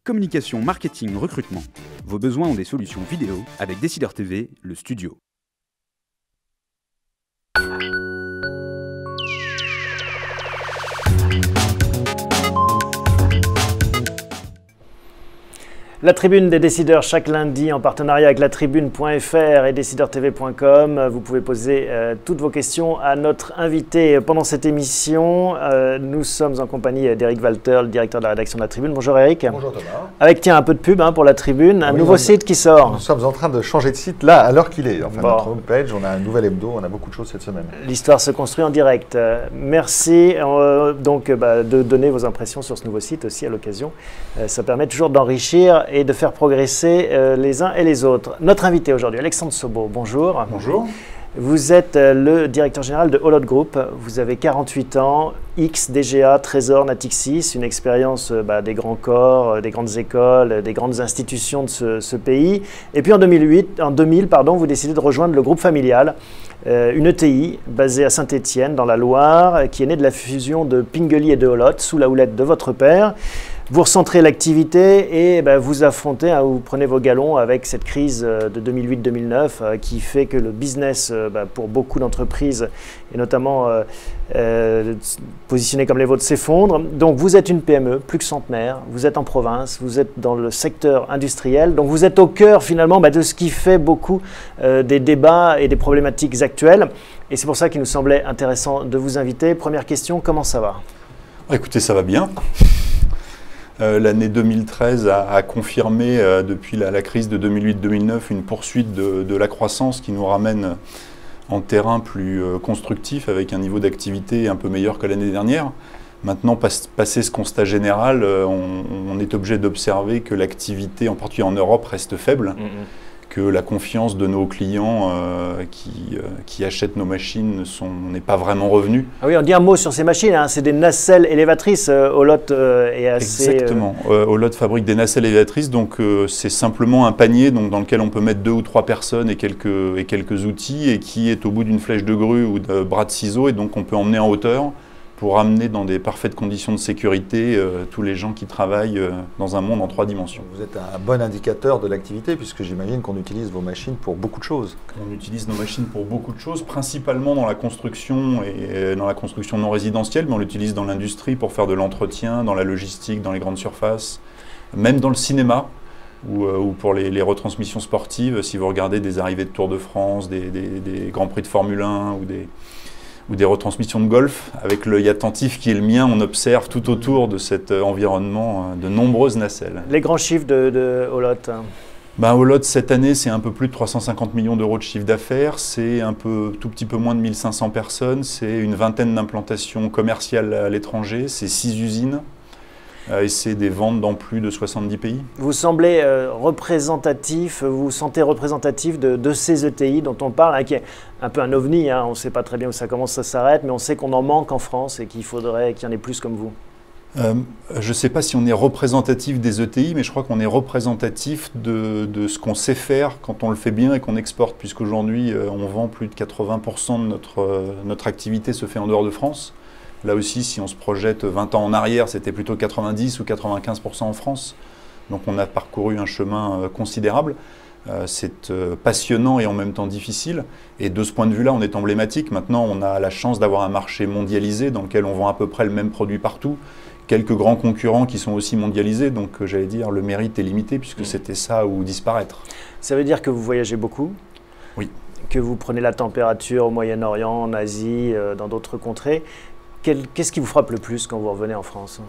Communication, marketing, recrutement. Vos besoins ont des solutions vidéo avec Décideur TV, le studio. La Tribune des décideurs chaque lundi en partenariat avec latribune.fr et décideurtv.com. Vous pouvez poser toutes vos questions à notre invité pendant cette émission. Nous sommes en compagnie d'Eric Walter, le directeur de la rédaction de la Tribune. Bonjour Eric. Bonjour Thomas. Avec tiens un peu de pub pour la Tribune, un nouveau site qui sort. Nous sommes en train de changer de site là à l'heure qu'il est. Enfin, bon. Notre homepage, on a un nouvel hebdo, on a beaucoup de choses cette semaine. L'histoire se construit en direct. Merci de donner vos impressions sur ce nouveau site aussi à l'occasion. Ça permet toujours d'enrichir et de faire progresser les uns et les autres. Notre invité aujourd'hui, Alexandre Sobo, bonjour. Bonjour. Vous êtes le directeur général de Holod Group. Vous avez 48 ans, X, DGA, Trésor, Natixis, une expérience des grands corps, des grandes écoles, des grandes institutions de ce pays. Et puis en 2000, vous décidez de rejoindre le groupe familial, une ETI basée à Saint-Étienne dans la Loire, qui est née de la fusion de Pingeli et de Holod sous la houlette de votre père. Vous recentrez l'activité et vous affrontez, vous prenez vos galons avec cette crise de 2008-2009 qui fait que le business pour beaucoup d'entreprises, et notamment positionnées comme les vôtres, s'effondre. Donc vous êtes une PME, plus que centenaire, vous êtes en province, vous êtes dans le secteur industriel, donc vous êtes au cœur finalement de ce qui fait beaucoup des débats et des problématiques actuelles. Et c'est pour ça qu'il nous semblait intéressant de vous inviter. Première question, comment ça va ? Écoutez, ça va bien. L'année 2013 a confirmé, depuis la crise de 2008-2009, une poursuite de la croissance qui nous ramène en terrain plus constructif, avec un niveau d'activité un peu meilleur que l'année dernière. Maintenant, passé ce constat général, on est obligé d'observer que l'activité, en particulier en Europe, reste faible. Que la confiance de nos clients qui achètent nos machines n'est pas vraiment revenue. Ah oui, on dit un mot sur ces machines, c'est des nacelles élévatrices. Holod est assez... Exactement. Holod fabrique des nacelles élévatrices, donc c'est simplement un panier dans lequel on peut mettre 2 ou 3 personnes et quelques outils, et qui est au bout d'une flèche de grue ou de bras de ciseaux, et donc on peut emmener en hauteur pour amener dans des parfaites conditions de sécurité tous les gens qui travaillent dans un monde en 3 dimensions. Vous êtes un bon indicateur de l'activité, puisque j'imagine qu'on utilise vos machines pour beaucoup de choses. On utilise nos machines pour beaucoup de choses, principalement dans la construction et dans la construction non résidentielle, mais on l'utilise dans l'industrie pour faire de l'entretien, dans la logistique, dans les grandes surfaces, même dans le cinéma, ou pour les retransmissions sportives. Si vous regardez des arrivées de Tour de France, des Grands Prix de Formule 1 ou des retransmissions de golf, avec l'œil attentif qui est le mien, on observe tout autour de cet environnement de nombreuses nacelles. Les grands chiffres de Holod. Holod, cette année, c'est un peu plus de 350 millions d'euros de chiffre d'affaires, c'est tout petit peu moins de 1500 personnes, c'est une vingtaine d'implantations commerciales à l'étranger, c'est 6 usines, et c'est des ventes dans plus de 70 pays. Vous semblez représentatif, vous vous sentez représentatif de ces ETI dont on parle, qui est un peu un ovni, on ne sait pas très bien où ça commence, ça s'arrête, mais on sait qu'on en manque en France et qu'il faudrait qu'il y en ait plus comme vous. Je ne sais pas si on est représentatif des ETI, mais je crois qu'on est représentatif de ce qu'on sait faire quand on le fait bien et qu'on exporte, puisqu'aujourd'hui on vend plus de 80% de notre activité se fait en dehors de France. Là aussi, si on se projette 20 ans en arrière, c'était plutôt 90 ou 95% en France. Donc on a parcouru un chemin considérable. C'est passionnant et en même temps difficile. Et de ce point de vue-là, on est emblématique. Maintenant, on a la chance d'avoir un marché mondialisé dans lequel on vend à peu près le même produit partout. Quelques grands concurrents qui sont aussi mondialisés. Donc j'allais dire, le mérite est limité puisque c'était ça ou disparaître. Ça veut dire que vous voyagez beaucoup ? Oui. Que vous prenez la température au Moyen-Orient, en Asie, dans d'autres contrées. Qu'est-ce qui vous frappe le plus quand vous revenez en France ?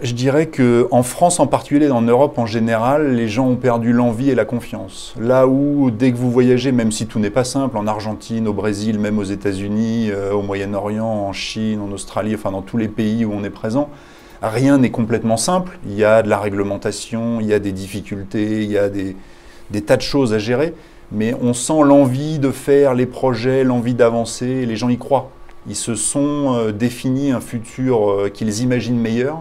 Je dirais qu'en France en particulier, en Europe en général, les gens ont perdu l'envie et la confiance. Là où, dès que vous voyagez, même si tout n'est pas simple, en Argentine, au Brésil, même aux États-Unis, au Moyen-Orient, en Chine, en Australie, enfin dans tous les pays où on est présent, rien n'est complètement simple. Il y a de la réglementation, il y a des difficultés, il y a des tas de choses à gérer, mais on sent l'envie de faire les projets, l'envie d'avancer, et les gens y croient. Ils se sont définis un futur qu'ils imaginent meilleur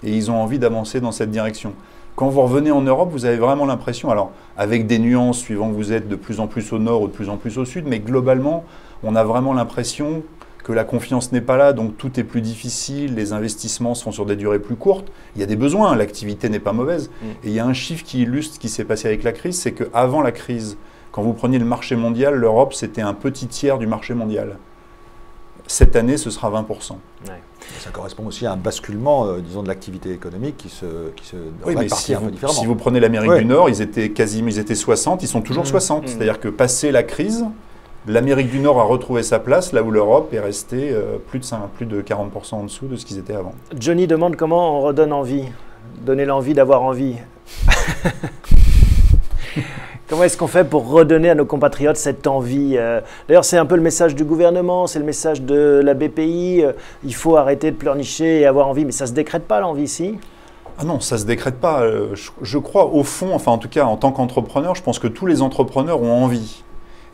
et ils ont envie d'avancer dans cette direction. Quand vous revenez en Europe, vous avez vraiment l'impression, alors avec des nuances suivant que vous êtes de plus en plus au nord ou de plus en plus au sud, mais globalement, on a vraiment l'impression que la confiance n'est pas là, donc tout est plus difficile, les investissements seront sur des durées plus courtes. Il y a des besoins, l'activité n'est pas mauvaise. Et il y a un chiffre qui illustre ce qui s'est passé avec la crise, c'est qu'avant la crise, quand vous preniez le marché mondial, l'Europe, c'était un petit tiers du marché mondial. Cette année, ce sera 20%. Ouais. Ça correspond aussi à un basculement, disons, de l'activité économique qui se oui, mais répartit un peu différemment. Si vous prenez l'Amérique du Nord, ils étaient 60, ils sont toujours 60. C'est-à-dire que passé la crise, l'Amérique du Nord a retrouvé sa place, là où l'Europe est restée plus de 40% en dessous de ce qu'ils étaient avant. Johnny demande comment on redonne envie, donner l'envie d'avoir envie. Comment est-ce qu'on fait pour redonner à nos compatriotes cette envie? D'ailleurs, c'est un peu le message du gouvernement, c'est le message de la BPI. Il faut arrêter de pleurnicher et avoir envie, mais ça ne se décrète pas l'envie ici? Ah non, ça ne se décrète pas. Je crois au fond, enfin en tout cas en tant qu'entrepreneur, je pense que tous les entrepreneurs ont envie.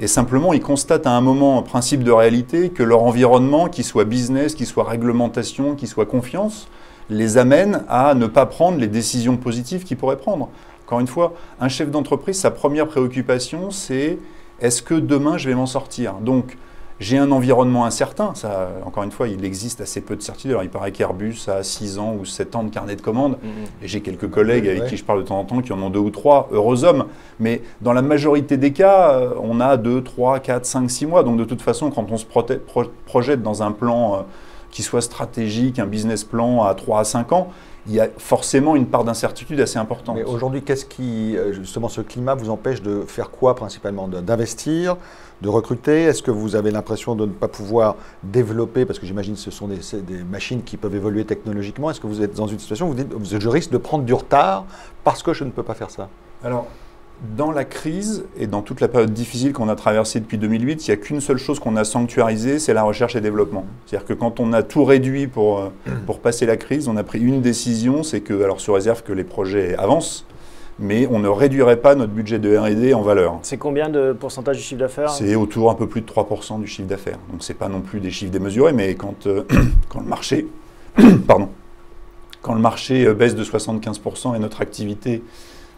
Et simplement, ils constatent à un moment, un principe de réalité, que leur environnement, qu'il soit business, qu'il soit réglementation, qu'il soit confiance, les amène à ne pas prendre les décisions positives qu'ils pourraient prendre. Encore une fois, un chef d'entreprise, sa première préoccupation, c'est est-ce que demain je vais m'en sortir? Donc, j'ai un environnement incertain. Ça, encore une fois, il existe assez peu de certitudes. Alors, il paraît qu'Airbus a 6 ans ou 7 ans de carnet de commandes. Et j'ai quelques collègues avec qui je parle de temps en temps qui en ont 2 ou 3, heureux hommes. Mais dans la majorité des cas, on a 2, 3, 4, 5, 6 mois. Donc, de toute façon, quand on se projette dans un plan qui soit stratégique, un business plan à 3 à 5 ans, il y a forcément une part d'incertitude assez importante. Mais aujourd'hui, qu'est-ce qui, justement, ce climat vous empêche de faire quoi principalement? D'investir, de recruter? Est-ce que vous avez l'impression de ne pas pouvoir développer, parce que j'imagine que ce sont des machines qui peuvent évoluer technologiquement, est-ce que vous êtes dans une situation où vous dites, je risque de prendre du retard parce que je ne peux pas faire ça? Alors, dans la crise et dans toute la période difficile qu'on a traversée depuis 2008, il n'y a qu'une seule chose qu'on a sanctuarisée, c'est la recherche et développement. C'est-à-dire que quand on a tout réduit pour passer la crise, on a pris une décision, c'est que, alors sous réserve que les projets avancent, mais on ne réduirait pas notre budget de R&D en valeur. C'est combien de pourcentage du chiffre d'affaires? C'est autour un peu plus de 3% du chiffre d'affaires. Donc ce n'est pas non plus des chiffres démesurés, mais quand le marché, quand le marché baisse de 75% et notre activité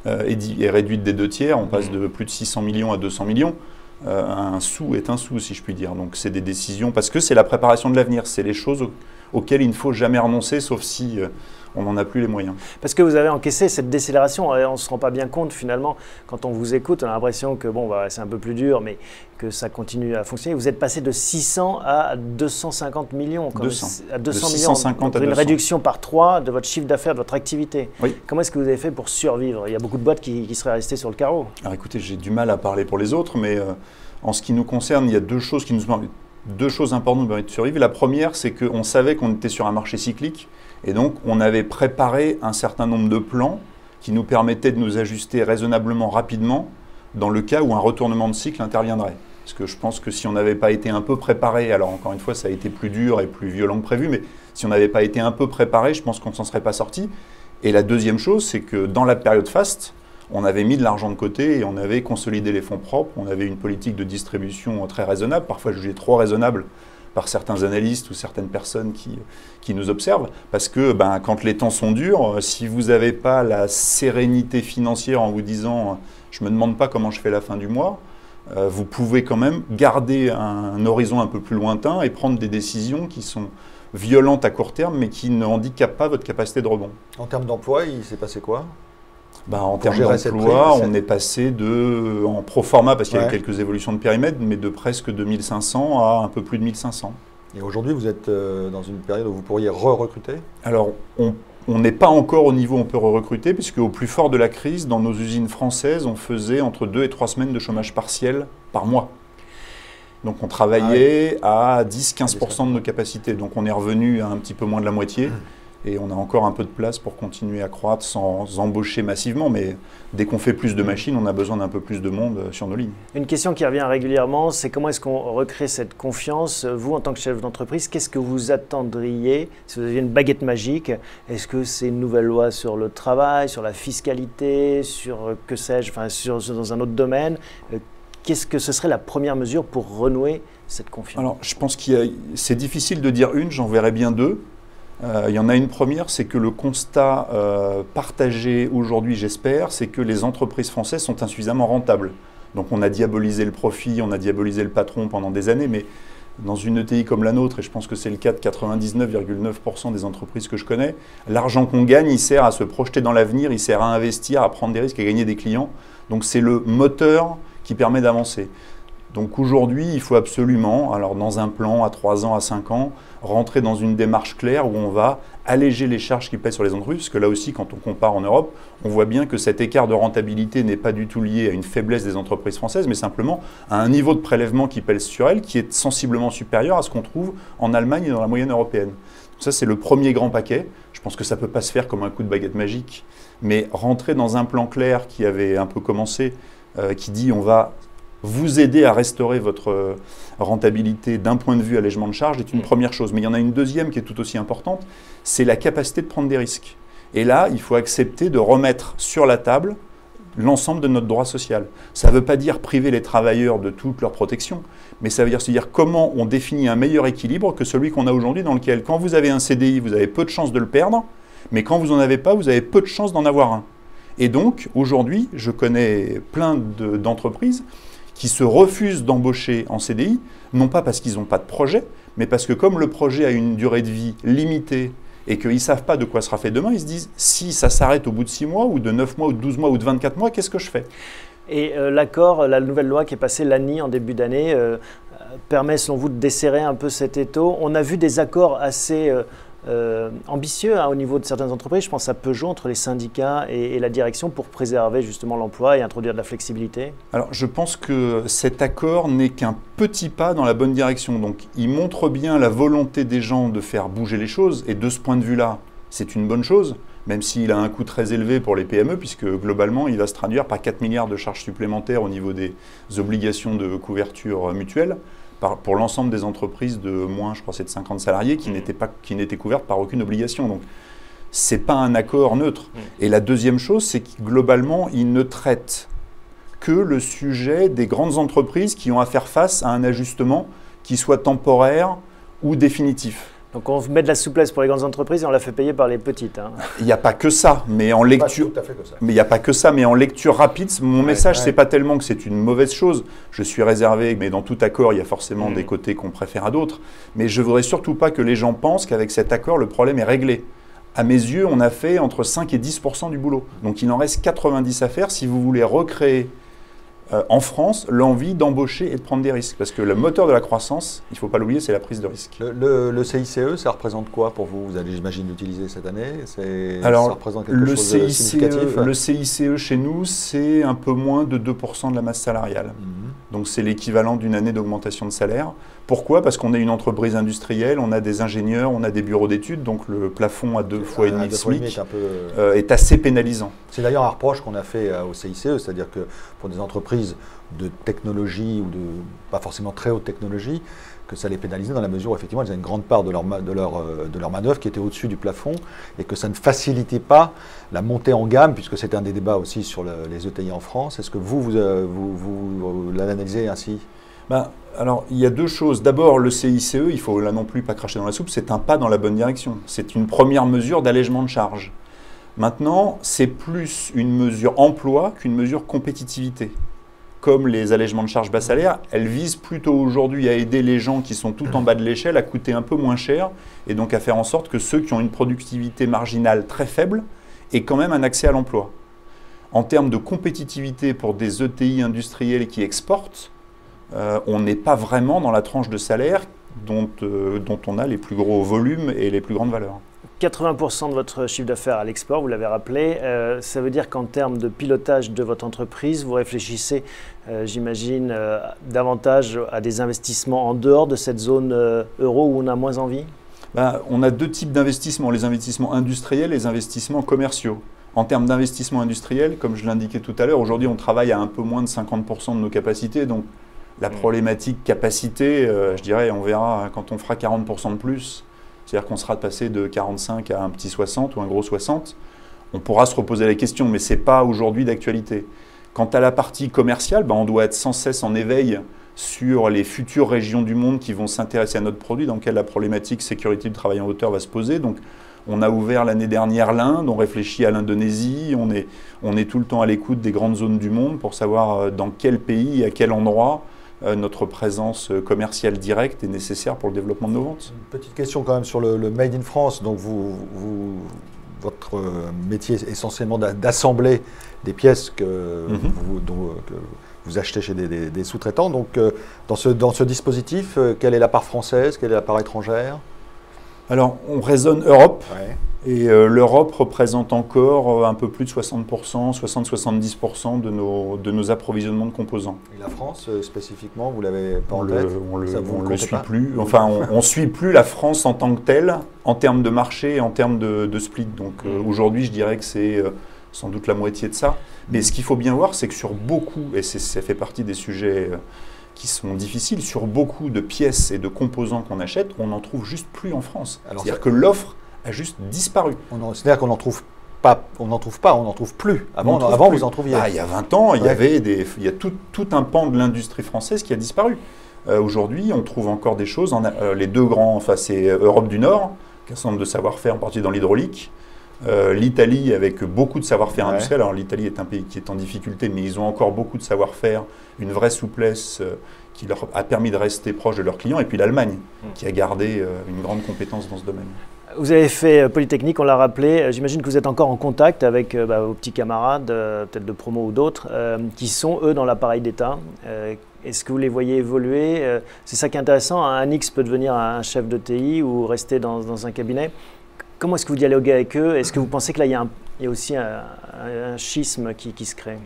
est réduite des 2 tiers, on passe de plus de 600 millions à 200 millions. Un sou est un sou, si je puis dire. Donc c'est des décisions, parce que c'est la préparation de l'avenir, c'est les choses auxquelles il ne faut jamais renoncer, sauf si on n'en a plus les moyens. Parce que vous avez encaissé cette décélération, et on ne se rend pas bien compte finalement, quand on vous écoute, on a l'impression que bon, bah, c'est un peu plus dur, mais que ça continue à fonctionner. Vous êtes passé de 600 à 250 millions. 200. À 200 de millions. 650 à 200. Une réduction par 3 de votre chiffre d'affaires, de votre activité. Oui. Comment est-ce que vous avez fait pour survivre? Il y a beaucoup de boîtes qui seraient restées sur le carreau. Alors écoutez, j'ai du mal à parler pour les autres, mais en ce qui nous concerne, il y a deux choses importantes de survivre. La première, c'est qu'on savait qu'on était sur un marché cyclique, et donc on avait préparé un certain nombre de plans qui nous permettaient de nous ajuster raisonnablement rapidement dans le cas où un retournement de cycle interviendrait. Parce que je pense que si on n'avait pas été un peu préparé, alors encore une fois ça a été plus dur et plus violent que prévu, mais si on n'avait pas été un peu préparé, je pense qu'on ne s'en serait pas sorti. Et la deuxième chose, c'est que dans la période faste, on avait mis de l'argent de côté et on avait consolidé les fonds propres, on avait une politique de distribution très raisonnable, parfois jugée trop raisonnable par certains analystes ou certaines personnes qui nous observent, parce que quand les temps sont durs, si vous n'avez pas la sérénité financière en vous disant « je ne me demande pas comment je fais la fin du mois », vous pouvez quand même garder un horizon un peu plus lointain et prendre des décisions qui sont violentes à court terme, mais qui ne handicapent pas votre capacité de rebond. En termes d'emploi, il s'est passé quoi? En termes d'emploi, on est passé en pro forma, parce qu'il y a eu quelques évolutions de périmètre, mais de presque 2500 à un peu plus de 1500. Et aujourd'hui, vous êtes dans une période où vous pourriez re-recruter? Alors, on n'est pas encore au niveau où on peut re-recruter, puisque au plus fort de la crise, dans nos usines françaises, on faisait entre 2 et 3 semaines de chômage partiel par mois. Donc on travaillait à 10-15% de nos capacités. Donc on est revenu à un petit peu moins de la moitié. Et on a encore un peu de place pour continuer à croître sans embaucher massivement. Mais dès qu'on fait plus de machines, on a besoin d'un peu plus de monde sur nos lignes. Une question qui revient régulièrement, c'est comment est-ce qu'on recrée cette confiance? Vous, en tant que chef d'entreprise, qu'est-ce que vous attendriez si vous aviez une baguette magique? Est-ce que c'est une nouvelle loi sur le travail, sur la fiscalité, sur que sais-je, enfin, dans un autre domaine? Qu'est-ce que ce serait la première mesure pour renouer cette confiance? Alors, je pense que c'est difficile de dire une, j'en verrais bien deux. Il y en a une première, c'est que le constat partagé aujourd'hui, j'espère, c'est que les entreprises françaises sont insuffisamment rentables. Donc on a diabolisé le profit, on a diabolisé le patron pendant des années, mais dans une ETI comme la nôtre, et je pense que c'est le cas de 99,9% des entreprises que je connais, l'argent qu'on gagne, il sert à se projeter dans l'avenir, il sert à investir, à prendre des risques, à gagner des clients. Donc c'est le moteur qui permet d'avancer. Donc aujourd'hui, il faut absolument, alors dans un plan à 3 ans, à 5 ans, rentrer dans une démarche claire où on va alléger les charges qui pèsent sur les entreprises, parce que là aussi, quand on compare en Europe, on voit bien que cet écart de rentabilité n'est pas du tout lié à une faiblesse des entreprises françaises, mais simplement à un niveau de prélèvement qui pèse sur elles, qui est sensiblement supérieur à ce qu'on trouve en Allemagne et dans la moyenne européenne. Donc ça, c'est le premier grand paquet. Je pense que ça ne peut pas se faire comme un coup de baguette magique, mais rentrer dans un plan clair qui avait un peu commencé, qui dit on va vous aider à restaurer votre rentabilité d'un point de vue allègement de charges est une première chose. Mais il y en a une deuxième qui est tout aussi importante, c'est la capacité de prendre des risques. Et là, il faut accepter de remettre sur la table l'ensemble de notre droit social. Ça ne veut pas dire priver les travailleurs de toute leur protection, mais ça veut dire se dire comment on définit un meilleur équilibre que celui qu'on a aujourd'hui, dans lequel quand vous avez un CDI, vous avez peu de chances de le perdre, mais quand vous n'en avez pas, vous avez peu de chances d'en avoir un. Et donc, aujourd'hui, je connais plein d'entreprises qui se refusent d'embaucher en CDI, non pas parce qu'ils n'ont pas de projet, mais parce que comme le projet a une durée de vie limitée et qu'ils ne savent pas de quoi sera fait demain, ils se disent si ça s'arrête au bout de 6 mois, ou de 9 mois, ou de 12 mois, ou de 24 mois, qu'est-ce que je fais? Et l'accord, la nouvelle loi qui est passée l'ANI en début d'année, permet selon vous de desserrer un peu cet étau. On a vu des accords assez ambitieux au niveau de certaines entreprises, je pense à Peugeot, entre les syndicats et la direction pour préserver justement l'emploi et introduire de la flexibilité. Alors je pense que cet accord n'est qu'un petit pas dans la bonne direction. Donc il montre bien la volonté des gens de faire bouger les choses, et de ce point de vue-là, c'est une bonne chose, même s'il a un coût très élevé pour les PME, puisque globalement il va se traduire par 4 milliards de charges supplémentaires au niveau des obligations de couverture mutuelle, pour l'ensemble des entreprises de moins, je crois, c'est de 50 salariés qui n'étaient couvertes par aucune obligation. Donc, ce n'est pas un accord neutre. Et la deuxième chose, c'est que globalement, il ne traite que le sujet des grandes entreprises qui ont à faire face à un ajustement qui soit temporaire ou définitif. Donc on met de la souplesse pour les grandes entreprises et on la fait payer par les petites. Hein. Il n'y a pas que ça, mais en lecture. Pas tout à fait que ça. Mais il n'y a pas que ça, mais en lecture rapide, mon message, c'est pas tellement que c'est une mauvaise chose. Je suis réservé, mais dans tout accord, il y a forcément des côtés qu'on préfère à d'autres. Mais je voudrais surtout pas que les gens pensent qu'avec cet accord, le problème est réglé. À mes yeux, on a fait entre 5 et 10% du boulot. Donc il en reste 90 à faire si vous voulez recréer en France l'envie d'embaucher et de prendre des risques. Parce que le moteur de la croissance, il ne faut pas l'oublier, c'est la prise de risque. Le CICE, ça représente quoi pour vous? Vous allez, j'imagine, l'utiliser cette année. Alors, ça représente quelque chose de significatif? Le CICE chez nous, c'est un peu moins de 2% de la masse salariale. Donc c'est l'équivalent d'une année d'augmentation de salaire. Pourquoi? Parce qu'on est une entreprise industrielle, on a des ingénieurs, on a des bureaux d'études, donc le plafond à 2,5 fois le SMIC est assez pénalisant. C'est d'ailleurs un reproche qu'on a fait au CICE, c'est-à-dire que pour des entreprises de technologie ou de pas forcément très haute technologie, que ça les pénalisait dans la mesure où effectivement ils avaient une grande part de leur manœuvre qui était au-dessus du plafond et que ça ne facilitait pas la montée en gamme, puisque c'était un des débats aussi sur les ETI en France. Est-ce que vous l'analysez ainsi? Alors, il y a deux choses. D'abord, le CICE, il ne faut là non plus pas cracher dans la soupe, c'est un pas dans la bonne direction. C'est une première mesure d'allègement de charges. Maintenant, c'est plus une mesure emploi qu'une mesure compétitivité. Comme les allègements de charges bas salaires, elles visent plutôt aujourd'hui à aider les gens qui sont tout en bas de l'échelle à coûter un peu moins cher et donc à faire en sorte que ceux qui ont une productivité marginale très faible aient quand même un accès à l'emploi. En termes de compétitivité pour des ETI industriels qui exportent, on n'est pas vraiment dans la tranche de salaire dont on a les plus gros volumes et les plus grandes valeurs. 80% de votre chiffre d'affaires à l'export, vous l'avez rappelé. Ça veut dire qu'en termes de pilotage de votre entreprise, vous réfléchissez, j'imagine, davantage à des investissements en dehors de cette zone euro où on a moins envie? On a deux types d'investissements, les investissements industriels et les investissements commerciaux. En termes d'investissement industriel, comme je l'indiquais tout à l'heure, aujourd'hui on travaille à un peu moins de 50% de nos capacités. Donc la problématique capacité, je dirais, on verra quand on fera 40% de plus. C'est-à-dire qu'on sera passé de 45 à un petit 60 ou un gros 60. On pourra se reposer la question, mais ce n'est pas aujourd'hui d'actualité. Quant à la partie commerciale, on doit être sans cesse en éveil sur les futures régions du monde qui vont s'intéresser à notre produit, dans lequel la problématique sécurité du travail en hauteur va se poser. Donc, on a ouvert l'année dernière l'Inde, on réfléchit à l'Indonésie, on est tout le temps à l'écoute des grandes zones du monde pour savoir dans quel pays et à quel endroit notre présence commerciale directe est nécessaire pour le développement de nos ventes. Une petite question quand même sur le Made in France. Donc votre métier est essentiellement d'assembler des pièces que vous achetez chez des sous-traitants. Donc dans ce dispositif, quelle est la part française, quelle est la part étrangère? Alors on raisonne Europe. Ouais. Et l'Europe représente encore un peu plus de 60%, 60-70% de nos approvisionnements de composants. Et la France, spécifiquement, vous l'avez pas en tête? On le suit plus. Enfin, on suit plus la France en tant que telle, en termes de marché et en termes de split. Donc aujourd'hui, je dirais que c'est sans doute la moitié de ça. Mais ce qu'il faut bien voir, c'est que sur beaucoup, et ça fait partie des sujets qui sont difficiles, sur beaucoup de pièces et de composants qu'on achète, on n'en trouve juste plus en France. C'est-à-dire que l'offre a juste disparu. C'est-à-dire qu'on n'en trouve pas, on n'en trouve plus. Avant vous en trouviez. Il y a 20 ans, il y a tout un pan de l'industrie française qui a disparu. Aujourd'hui, on trouve encore des choses. Les deux grands, enfin, c'est Europe du Nord, qui a un centre de savoir-faire en partie dans l'hydraulique. L'Italie, avec beaucoup de savoir-faire industriel. Alors, l'Italie est un pays qui est en difficulté, mais ils ont encore beaucoup de savoir-faire, une vraie souplesse qui leur a permis de rester proche de leurs clients. Et puis l'Allemagne, qui a gardé une grande compétence dans ce domaine. Vous avez fait Polytechnique, on l'a rappelé. J'imagine que vous êtes encore en contact avec vos petits camarades, peut-être de promo ou d'autres, qui sont, eux, dans l'appareil d'État. Est-ce que vous les voyez évoluer? C'est ça qui est intéressant. Un X peut devenir un chef de TI ou rester dans un cabinet. Comment est-ce que vous dialoguez avec eux? Est-ce que vous pensez que là, il y a aussi un schisme qui se crée?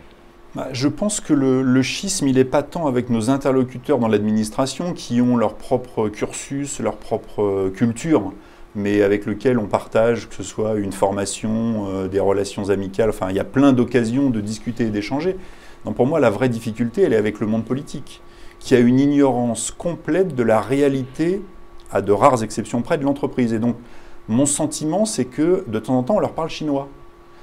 Je pense que le schisme, il n'est pas tant avec nos interlocuteurs dans l'administration qui ont leur propre cursus, leur propre culture, mais avec lequel on partage, que ce soit une formation, des relations amicales. Enfin, il y a plein d'occasions de discuter et d'échanger. Donc pour moi, la vraie difficulté, elle est avec le monde politique, qui a une ignorance complète de la réalité, à de rares exceptions près, de l'entreprise. Et donc, mon sentiment, c'est que de temps en temps, on leur parle chinois.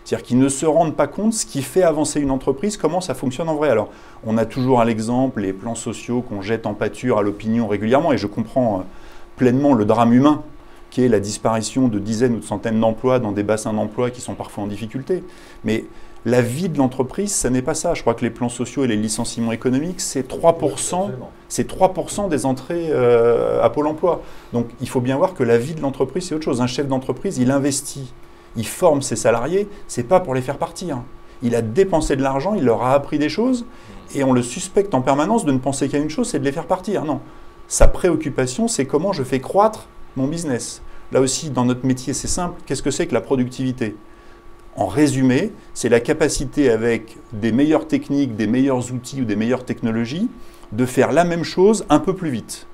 C'est-à-dire qu'ils ne se rendent pas compte ce qui fait avancer une entreprise, comment ça fonctionne en vrai. Alors, on a toujours à l'exemple les plans sociaux qu'on jette en pâture à l'opinion régulièrement, et je comprends pleinement le drame humain, qui est la disparition de dizaines ou de centaines d'emplois dans des bassins d'emploi qui sont parfois en difficulté. Mais la vie de l'entreprise, ça n'est pas ça. Je crois que les plans sociaux et les licenciements économiques, c'est 3% des entrées à Pôle emploi. Donc il faut bien voir que la vie de l'entreprise, c'est autre chose. Un chef d'entreprise, il investit, il forme ses salariés, c'est pas pour les faire partir. Il a dépensé de l'argent, il leur a appris des choses, et on le suspecte en permanence de ne penser qu'à une chose, c'est de les faire partir. Non. Sa préoccupation, c'est comment je fais croître mon business. Là aussi, dans notre métier, c'est simple. Qu'est-ce que c'est que la productivité? En résumé, c'est la capacité, avec des meilleures techniques, des meilleurs outils ou des meilleures technologies, de faire la même chose un peu plus vite.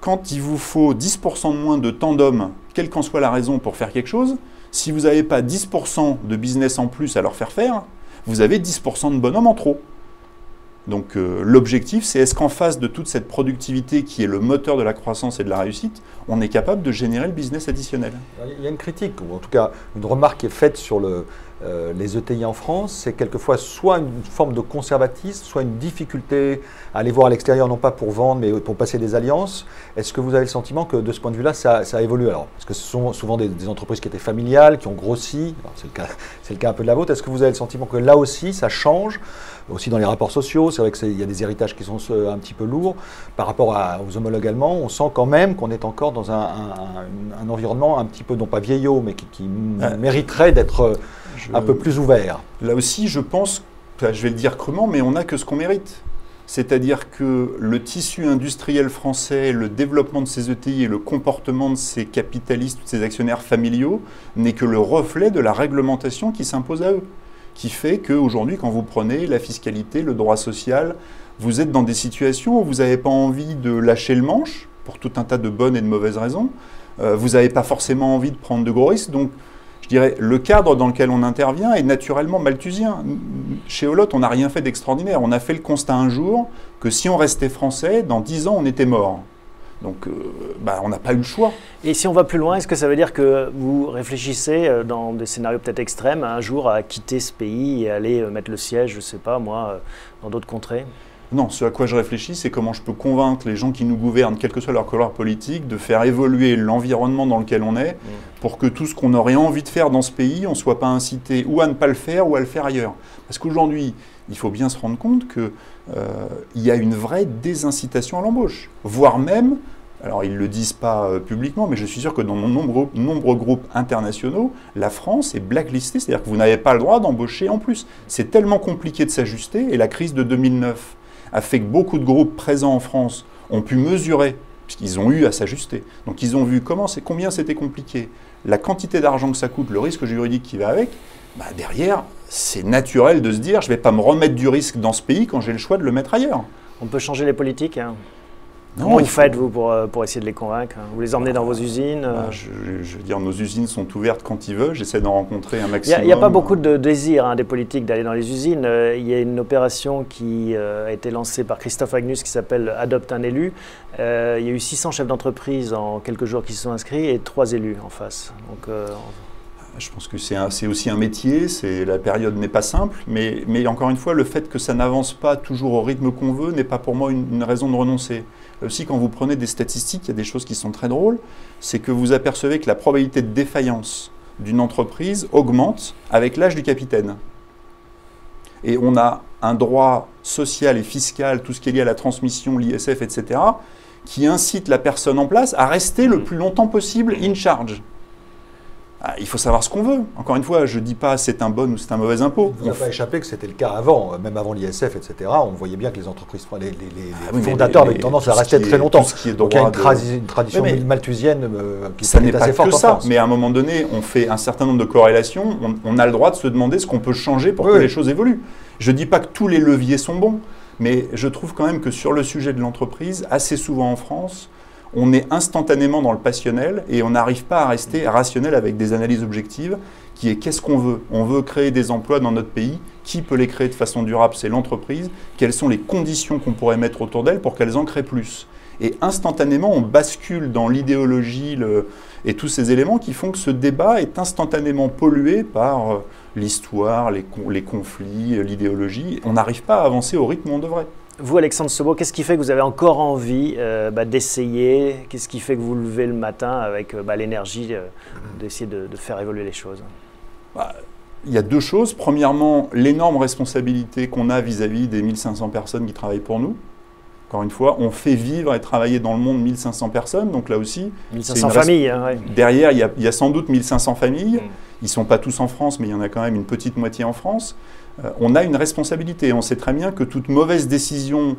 Quand il vous faut 10% de moins de temps d'homme, quelle qu'en soit la raison pour faire quelque chose, si vous n'avez pas 10% de business en plus à leur faire faire, vous avez 10% de bonhomme en trop. Donc l'objectif, c'est est-ce qu'en face de toute cette productivité qui est le moteur de la croissance et de la réussite, on est capable de générer le business additionnel? Il y a une critique, ou en tout cas une remarque qui est faite sur les ETI en France, c'est quelquefois soit une forme de conservatisme, soit une difficulté à aller voir à l'extérieur, non pas pour vendre, mais pour passer des alliances. Est-ce que vous avez le sentiment que de ce point de vue-là, ça a évolué? Alors, parce que ce sont souvent des entreprises qui étaient familiales, qui ont grossi, c'est le cas un peu de la vôtre. Est-ce que vous avez le sentiment que là aussi, ça change? Aussi dans les rapports sociaux, c'est vrai qu'il y a des héritages qui sont un petit peu lourds. Par rapport aux homologues allemands, on sent quand même qu'on est encore dans un environnement un petit peu, non pas vieillot, mais qui mériterait d'être un peu plus ouvert. Là aussi, je pense, je vais le dire crûment, mais on n'a que ce qu'on mérite. C'est-à-dire que le tissu industriel français, le développement de ces ETI et le comportement de ces capitalistes, de ces actionnaires familiaux, n'est que le reflet de la réglementation qui s'impose à eux, qui fait qu'aujourd'hui, quand vous prenez la fiscalité, le droit social, vous êtes dans des situations où vous n'avez pas envie de lâcher le manche, pour tout un tas de bonnes et de mauvaises raisons. Vous n'avez pas forcément envie de prendre de gros risques. Donc, je dirais, le cadre dans lequel on intervient est naturellement malthusien. Chez Olot, on n'a rien fait d'extraordinaire. On a fait le constat un jour que si on restait français, dans 10 ans, on était mort. Donc, on n'a pas eu le choix. Et si on va plus loin, est-ce que ça veut dire que vous réfléchissez dans des scénarios peut-être extrêmes un jour à quitter ce pays et aller mettre le siège, je ne sais pas moi, dans d'autres contrées? Non, ce à quoi je réfléchis, c'est comment je peux convaincre les gens qui nous gouvernent, quelle que soit leur couleur politique, de faire évoluer l'environnement dans lequel on est, pour que tout ce qu'on aurait envie de faire dans ce pays, on ne soit pas incité ou à ne pas le faire ou à le faire ailleurs. Parce qu'aujourd'hui, il faut bien se rendre compte qu'il y a une vraie désincitation à l'embauche, voire même, alors ils ne le disent pas publiquement, mais je suis sûr que dans nombreux groupes internationaux, la France est blacklistée, c'est-à-dire que vous n'avez pas le droit d'embaucher en plus. C'est tellement compliqué de s'ajuster, et la crise de 2009 a fait que beaucoup de groupes présents en France ont pu mesurer, puisqu'ils ont eu à s'ajuster. Donc ils ont vu combien c'était compliqué, la quantité d'argent que ça coûte, le risque juridique qui va avec. Bah derrière, c'est naturel de se dire, je ne vais pas me remettre du risque dans ce pays quand j'ai le choix de le mettre ailleurs. On peut changer les politiques, hein. Non, Comment vous faites, vous, pour essayer de les convaincre? Vous les emmenez dans vos usines? Je veux dire, nos usines sont ouvertes quand ils veulent. J'essaie d'en rencontrer un maximum. Il n'y a pas beaucoup de désir des politiques d'aller dans les usines. Il y a une opération qui a été lancée par Christophe Agnus qui s'appelle « Adopte un élu ». Il y a eu 600 chefs d'entreprise en quelques jours qui se sont inscrits et 3 élus en face. Donc, je pense que c'est aussi un métier, la période n'est pas simple, mais encore une fois, le fait que ça n'avance pas toujours au rythme qu'on veut n'est pas pour moi une raison de renoncer. Là aussi, quand vous prenez des statistiques, il y a des choses qui sont très drôles, c'est que vous apercevez que la probabilité de défaillance d'une entreprise augmente avec l'âge du capitaine. Et on a un droit social et fiscal, tout ce qui est lié à la transmission, l'ISF, etc., qui incite la personne en place à rester le plus longtemps possible in charge. Il faut savoir ce qu'on veut. Encore une fois, je ne dis pas c'est un bon ou c'est un mauvais impôt. Vous n'a pas échappé que c'était le cas avant, même avant l'ISF, etc. On voyait bien que les entreprises, les fondateurs avaient tendance à rester très longtemps. Donc il y a une tradition malthusienne qui est assez forte en France. Mais à un moment donné, on fait un certain nombre de corrélations. On a le droit de se demander ce qu'on peut changer pour que les choses évoluent. Je ne dis pas que tous les leviers sont bons, mais je trouve quand même que sur le sujet de l'entreprise, assez souvent en France, on est instantanément dans le passionnel et on n'arrive pas à rester rationnel avec des analyses objectives qui est qu'est-ce qu'on veut? On veut créer des emplois dans notre pays. Qui peut les créer de façon durable? C'est l'entreprise. Quelles sont les conditions qu'on pourrait mettre autour d'elle pour qu'elles en créent plus? Et instantanément, on bascule dans l'idéologie et tous ces éléments qui font que ce débat est instantanément pollué par l'histoire, les conflits, l'idéologie. On n'arrive pas à avancer au rythme où on devrait. Vous, Alexandre Sobo, qu'est-ce qui fait que vous avez encore envie d'essayer? Qu'est-ce qui fait que vous levez le matin avec l'énergie d'essayer de faire évoluer les choses? Il y a deux choses. Premièrement, l'énorme responsabilité qu'on a vis-à-vis des 1500 personnes qui travaillent pour nous. Encore une fois, on fait vivre et travailler dans le monde 1500 personnes, donc là aussi… 1500 familles, hein, ouais. Derrière, il y a sans doute 1500 familles. Ils ne sont pas tous en France, mais il y en a quand même une petite moitié en France. On a une responsabilité. On sait très bien que toute mauvaise décision,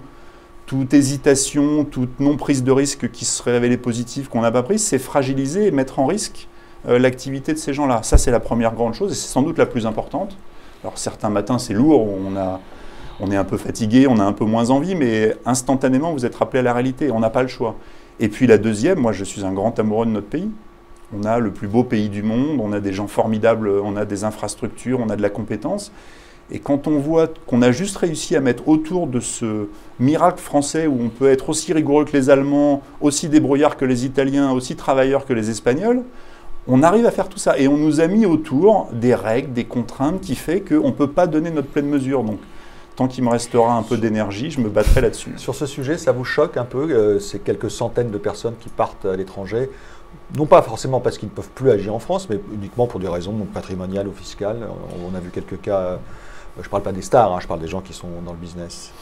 toute hésitation, toute non-prise de risque qui se serait révélée positive, qu'on n'a pas prise, c'est fragiliser et mettre en risque l'activité de ces gens-là. Ça, c'est la première grande chose et c'est sans doute la plus importante. Alors, certains matins, c'est lourd, on est un peu fatigué, on a un peu moins envie, mais instantanément, vous êtes rappelé à la réalité. On n'a pas le choix. Et puis la deuxième, moi, je suis un grand amoureux de notre pays. On a le plus beau pays du monde, on a des gens formidables, on a des infrastructures, on a de la compétence. Et quand on voit qu'on a juste réussi à mettre autour de ce miracle français où on peut être aussi rigoureux que les Allemands, aussi débrouillard que les Italiens, aussi travailleurs que les Espagnols, on arrive à faire tout ça. Et on nous a mis autour des règles, des contraintes qui fait qu'on ne peut pas donner notre pleine mesure. Donc, tant qu'il me restera un peu d'énergie, je me battrai là-dessus. Sur ce sujet, ça vous choque un peu, ces quelques centaines de personnes qui partent à l'étranger? Non pas forcément parce qu'ils ne peuvent plus agir en France, mais uniquement pour des raisons patrimoniales ou fiscales. On a vu quelques cas, je ne parle pas des stars, je parle des gens qui sont dans le business.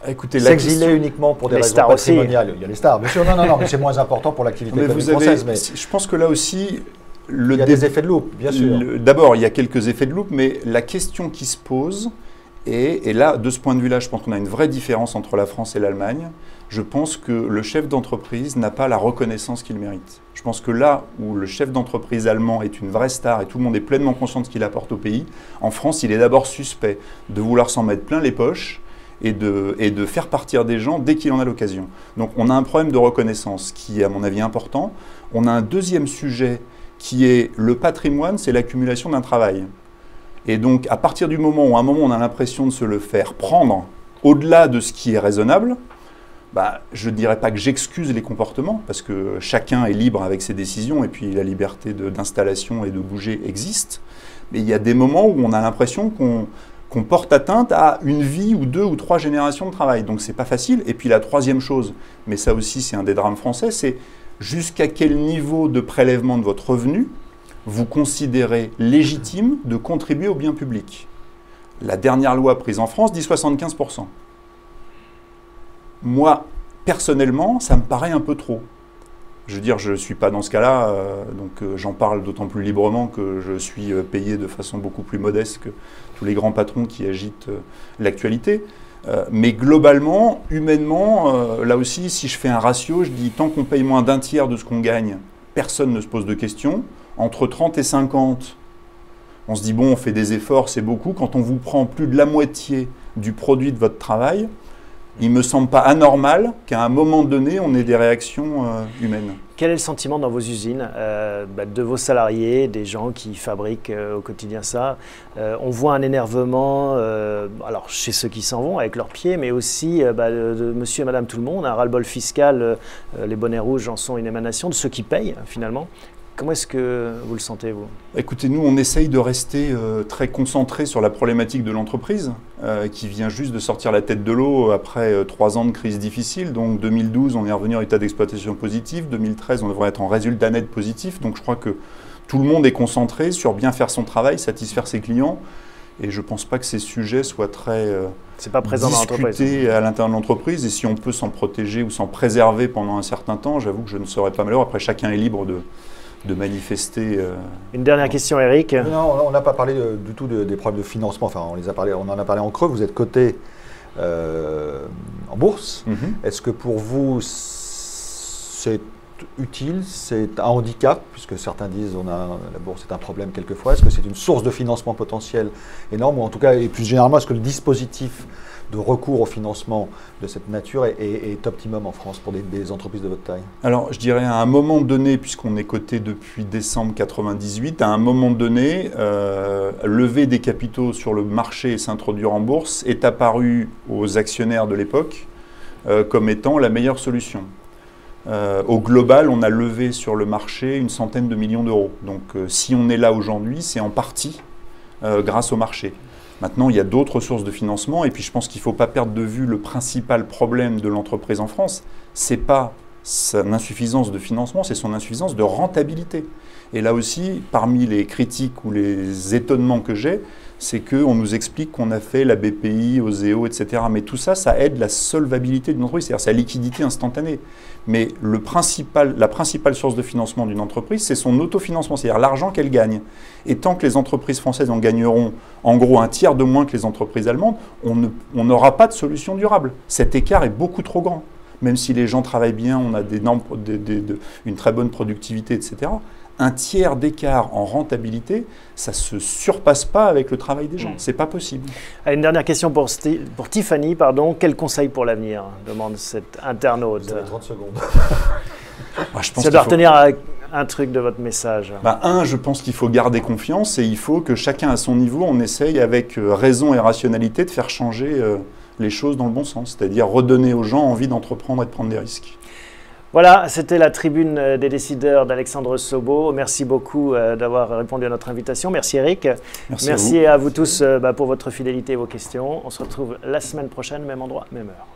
Écoutez, s'exiler uniquement pour des raisons patrimoniales. Il y a les stars, bien sûr, non, mais c'est moins important pour l'activité économique française. Mais je pense que là aussi… il y a des effets de loupe, bien sûr. D'abord, il y a quelques effets de loupe, mais la question qui se pose… Et là, de ce point de vue-là, je pense qu'on a une vraie différence entre la France et l'Allemagne. Je pense que le chef d'entreprise n'a pas la reconnaissance qu'il mérite. Je pense que là où le chef d'entreprise allemand est une vraie star et tout le monde est pleinement conscient de ce qu'il apporte au pays, en France, il est d'abord suspect de vouloir s'en mettre plein les poches et de faire partir des gens dès qu'il en a l'occasion. Donc on a un problème de reconnaissance qui est à mon avis important. On a un deuxième sujet qui est le patrimoine, c'est l'accumulation d'un travail. Et donc, à partir du moment où on a l'impression de se le faire prendre au-delà de ce qui est raisonnable, je ne dirais pas que j'excuse les comportements, parce que chacun est libre avec ses décisions, et puis la liberté d'installation et de bouger existe. Mais il y a des moments où on a l'impression qu'on qu'on porte atteinte à une vie ou 2 ou 3 générations de travail. Donc c'est pas facile. Et puis la troisième chose, mais ça aussi c'est un des drames français, c'est jusqu'à quel niveau de prélèvement de votre revenu vous considérez légitime de contribuer au bien public. La dernière loi prise en France dit 75%. Moi, personnellement, ça me paraît un peu trop. Je veux dire, je ne suis pas dans ce cas-là, donc j'en parle d'autant plus librement que je suis payé de façon beaucoup plus modeste que tous les grands patrons qui agitent l'actualité. Mais globalement, humainement, là aussi, si je fais un ratio, je dis tant qu'on paye moins d'un tiers de ce qu'on gagne, personne ne se pose de questions. Entre 30 et 50, on se dit bon, on fait des efforts, c'est beaucoup. Quand on vous prend plus de la moitié du produit de votre travail, il ne me semble pas anormal qu'à un moment donné, on ait des réactions humaines. Quel est le sentiment dans vos usines de vos salariés, des gens qui fabriquent au quotidien ça? On voit un énervement alors chez ceux qui s'en vont avec leurs pieds, mais aussi de monsieur et madame tout le monde, un ras-le-bol fiscal, les bonnets rouges en sont une émanation, de ceux qui payent finalement. Comment est-ce que vous le sentez, vous? Écoutez, nous, on essaye de rester très concentrés sur la problématique de l'entreprise, qui vient juste de sortir la tête de l'eau après 3 ans de crise difficile. Donc 2012, on est revenu en état d'exploitation positif. 2013, on devrait être en résultat net positif. Donc je crois que tout le monde est concentré sur bien faire son travail, satisfaire ses clients. Et je ne pense pas que ces sujets soient très c'est pas présent discutés à l'intérieur de l'entreprise. Et si on peut s'en protéger ou s'en préserver pendant un certain temps, j'avoue que je ne serais pas malheureux. Après, chacun est libre de manifester. Une dernière question, Eric. Non, on n'a pas parlé du tout des problèmes de financement. Enfin, on en a parlé en creux. Vous êtes coté en bourse. Est-ce que pour vous, c'est utile, c'est un handicap, puisque certains disent la bourse est un problème quelquefois. Est-ce que c'est une source de financement potentiel énorme, ou en tout cas, et plus généralement, est-ce que le dispositif de recours au financement de cette nature est optimum en France pour des entreprises de votre taille? Alors, je dirais à un moment donné, puisqu'on est coté depuis décembre 98, à un moment donné, lever des capitaux sur le marché et s'introduire en bourse est apparu aux actionnaires de l'époque comme étant la meilleure solution. Au global, on a levé sur le marché une centaine de millions d'euros. Donc, si on est là aujourd'hui, c'est en partie grâce au marché. Maintenant, il y a d'autres sources de financement, et puis je pense qu'il ne faut pas perdre de vue le principal problème de l'entreprise en France. Ce n'est pas son insuffisance de financement, c'est son insuffisance de rentabilité. Et là aussi, parmi les critiques ou les étonnements que j'ai, c'est qu'on nous explique qu'on a fait la BPI, Oseo, etc. Mais tout ça, ça aide la solvabilité d'une entreprise, c'est-à-dire sa liquidité instantanée. Mais la principale source de financement d'une entreprise, c'est son autofinancement, c'est-à-dire l'argent qu'elle gagne. Et tant que les entreprises françaises en gagneront en gros un tiers de moins que les entreprises allemandes, on n'aura pas de solution durable. Cet écart est beaucoup trop grand. Même si les gens travaillent bien, on a une très bonne productivité, etc. Un tiers d'écart en rentabilité, ça ne se surpasse pas avec le travail des gens. Ce n'est pas possible. Une dernière question pour Tiffany. Quel conseil pour l'avenir, demande cet internaute. Vous avez 30 secondes. Ça doit retenir un truc de votre message. Je pense qu'il faut garder confiance et il faut que chacun à son niveau, on essaye avec raison et rationalité de faire changer les choses dans le bon sens. C'est-à-dire redonner aux gens envie d'entreprendre et de prendre des risques. Voilà, c'était la tribune des décideurs d'Alexandre Sobo. Merci beaucoup d'avoir répondu à notre invitation. Merci Eric. Merci à vous tous pour votre fidélité et vos questions. On se retrouve la semaine prochaine, même endroit, même heure.